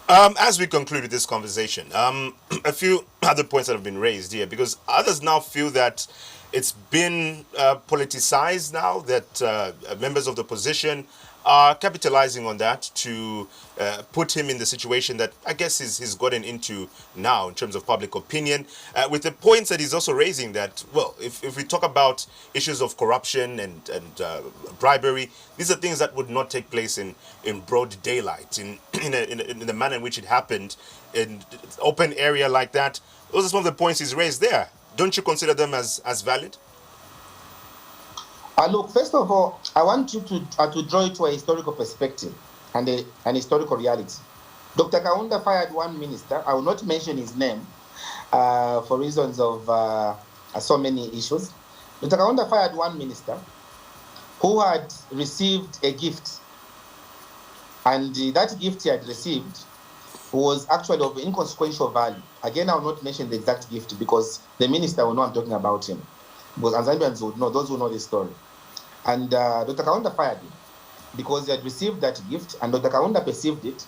As we concluded this conversation, a few other points that have been raised here, because others now feel that it's been politicized now, that members of the opposition are capitalizing on that to put him in the situation that I guess he's gotten into now in terms of public opinion, with the points that he's also raising that, well, if we talk about issues of corruption and bribery, these are things that would not take place in broad daylight, in the manner in which it happened in open area like that. Those are some of the points he's raised there. Don't you consider them as valid? Look, first of all, I want you to draw it to a historical perspective and an historical reality. Dr. Kaunda fired one minister. I will not mention his name for reasons of so many issues. Dr. Kaunda fired one minister who had received a gift. And that gift he had received was actually of inconsequential value. Again, I will not mention the exact gift because the minister will know I'm talking about him. Because Zambians would know, those who know this story. And Dr. Kaunda fired him because he had received that gift, and Dr. Kaunda perceived it,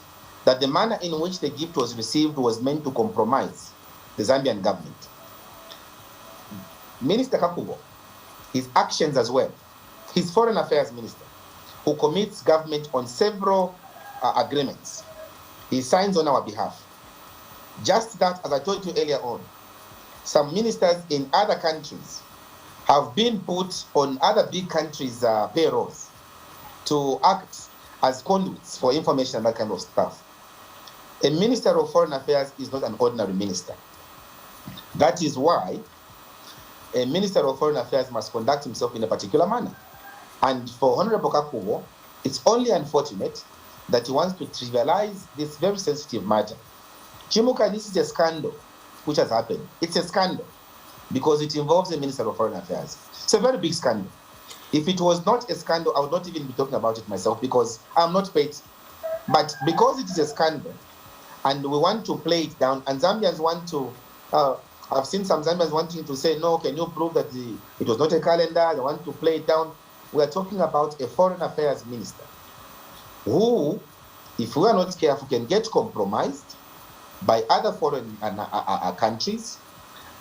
that the manner in which the gift was received was meant to compromise the Zambian government. Minister Kakubo, his actions as well, his foreign affairs minister, who commits government on several agreements, he signs on our behalf. Just that, as I told you earlier on, some ministers in other countries have been put on other big countries' payrolls to act as conduits for information and that kind of stuff. A minister of foreign affairs is not an ordinary minister. That is why a minister of foreign affairs must conduct himself in a particular manner. And for Honorable Kakubo, it's only unfortunate that he wants to trivialize this very sensitive matter. Chimuka, this is a scandal which has happened. It's a scandal because it involves the Minister of Foreign Affairs. It's a very big scandal. If it was not a scandal, I would not even be talking about it myself because I'm not paid. But because it is a scandal and we want to play it down, and Zambians want to, I've seen some Zambians wanting to say, no, can you prove that it was not a calendar? They want to play it down. We are talking about a foreign affairs minister who, if we are not careful, can get compromised by other foreign countries,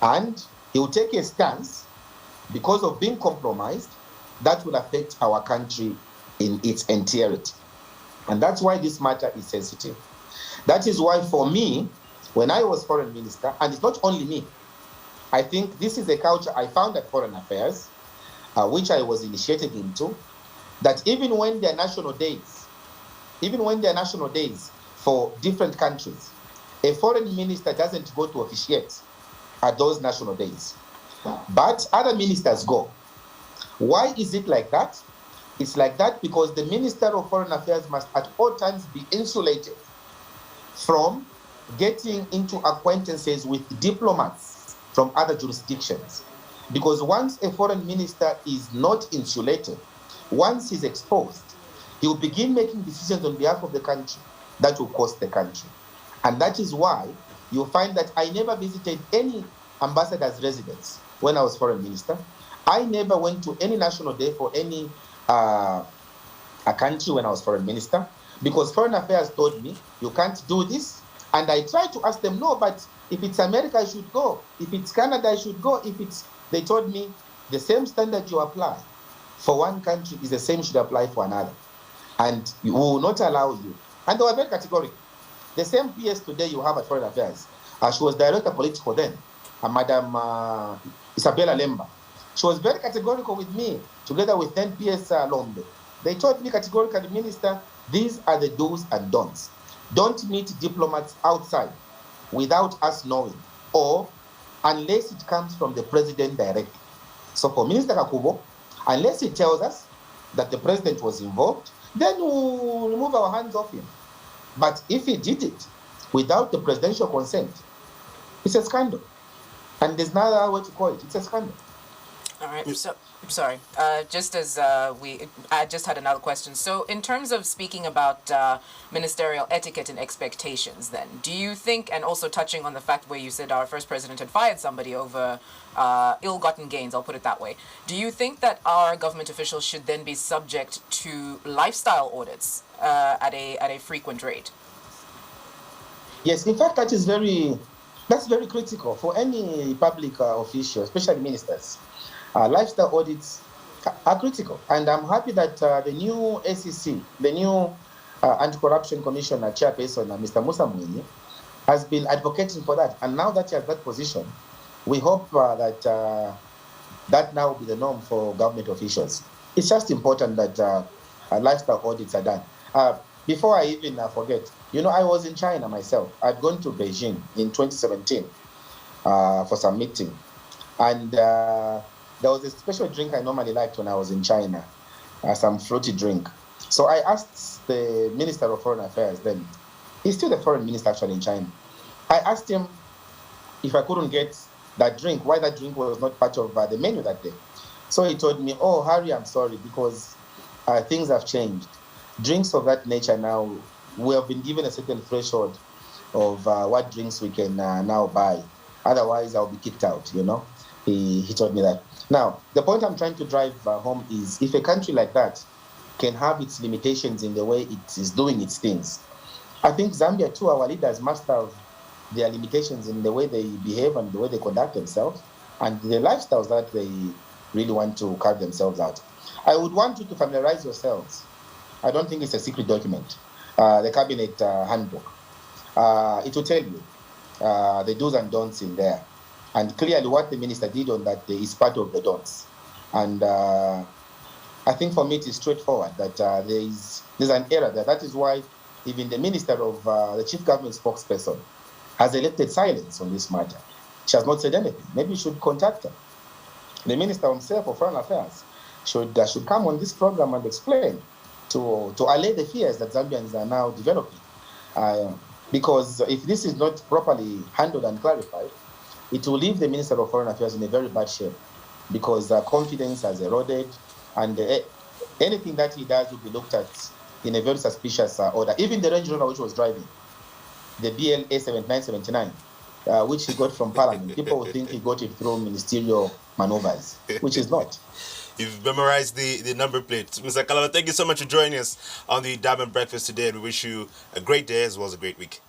and he will take a stance because of being compromised that will affect our country in its entirety. And that's why this matter is sensitive. That is why for me, when I was foreign minister, and it's not only me, I think this is a culture I found at Foreign Affairs, which I was initiated into, that even when there are national days for different countries, a foreign minister doesn't go to officiate at those national days, but other ministers go. Why is it like that? It's like that because the Minister of Foreign Affairs must at all times be insulated from getting into acquaintances with diplomats from other jurisdictions. Because once a foreign minister is not insulated, once he's exposed, he will begin making decisions on behalf of the country that will cost the country. And that is why you'll find that I never visited any ambassador's residence when I was foreign minister. I never went to any national day for any a country when I was foreign minister, because foreign affairs told me, you can't do this. And I tried to ask them, no, but if it's America, I should go. If it's Canada, I should go. They told me, the same standard you apply for one country is the same you should apply for another. And we will not allow you. And they were very categorical. The same PS today you have at Foreign Affairs. She was director political then, Madam Isabella Lemba. She was very categorical with me, together with then PS Lombe. They told me categorically, Minister, these are the do's and don'ts. Don't meet diplomats outside without us knowing, or unless it comes from the president directly. So for Minister Kakubo, unless he tells us that the president was involved, then we'll remove our hands off him. But if he did it without the presidential consent, it's a scandal. And there's no other way to call it. It's a scandal. All right. So, sorry. Just as I just had another question. So, in terms of speaking about ministerial etiquette and expectations, then, do you think, and also touching on the fact where you said our first president had fired somebody over ill-gotten gains, I'll put it that way, do you think that our government officials should then be subject to lifestyle audits at a frequent rate? Yes, in fact, that's very critical for any public official, especially ministers. Lifestyle audits are critical, and I'm happy that the new ACC, the new Anti-Corruption Commissioner chairperson, Mr. Musa Mwini, has been advocating for that. And now that he has that position, we hope that now will be the norm for government officials. It's just important that lifestyle audits are done. Before I even forget, I was in China myself. I'd gone to Beijing in 2017 for some meeting. And there was a special drink I normally liked when I was in China, some fruity drink. So I asked the Minister of Foreign Affairs then, he's still the foreign minister actually in China. I asked him if I couldn't get that drink, why that drink was not part of the menu that day. So he told me, oh, Harry, I'm sorry, because things have changed. Drinks of that nature now, we have been given a certain threshold of what drinks we can now buy. Otherwise, I'll be kicked out, He told me that. Now, the point I'm trying to drive home is if a country like that can have its limitations in the way it is doing its things, I think Zambia too, our leaders must have their limitations in the way they behave and the way they conduct themselves and the lifestyles that they really want to carve themselves out. I would want you to familiarize yourselves. I don't think it's a secret document, the cabinet handbook. It will tell you the do's and don'ts in there. And clearly what the minister did on that day is part of the don'ts. And I think for me it is straightforward that there's an error there. That is why even the minister of the chief government spokesperson has elected silence on this matter. She has not said anything. Maybe you should contact her. The minister himself of foreign affairs should come on this program and explain to allay the fears that Zambians are now developing. Because if this is not properly handled and clarified, it will leave the Minister of Foreign Affairs in a very bad shape because confidence has eroded and anything that he does will be looked at in a very suspicious order. Even the Range Rover which was driving, the BLA 7979, which he got from Parliament, people would think he got it through ministerial maneuvers, which is not. You've memorized the number plate. Mr. Kalaba, thank you so much for joining us on the Diamond Breakfast today, and we wish you a great day as well as a great week.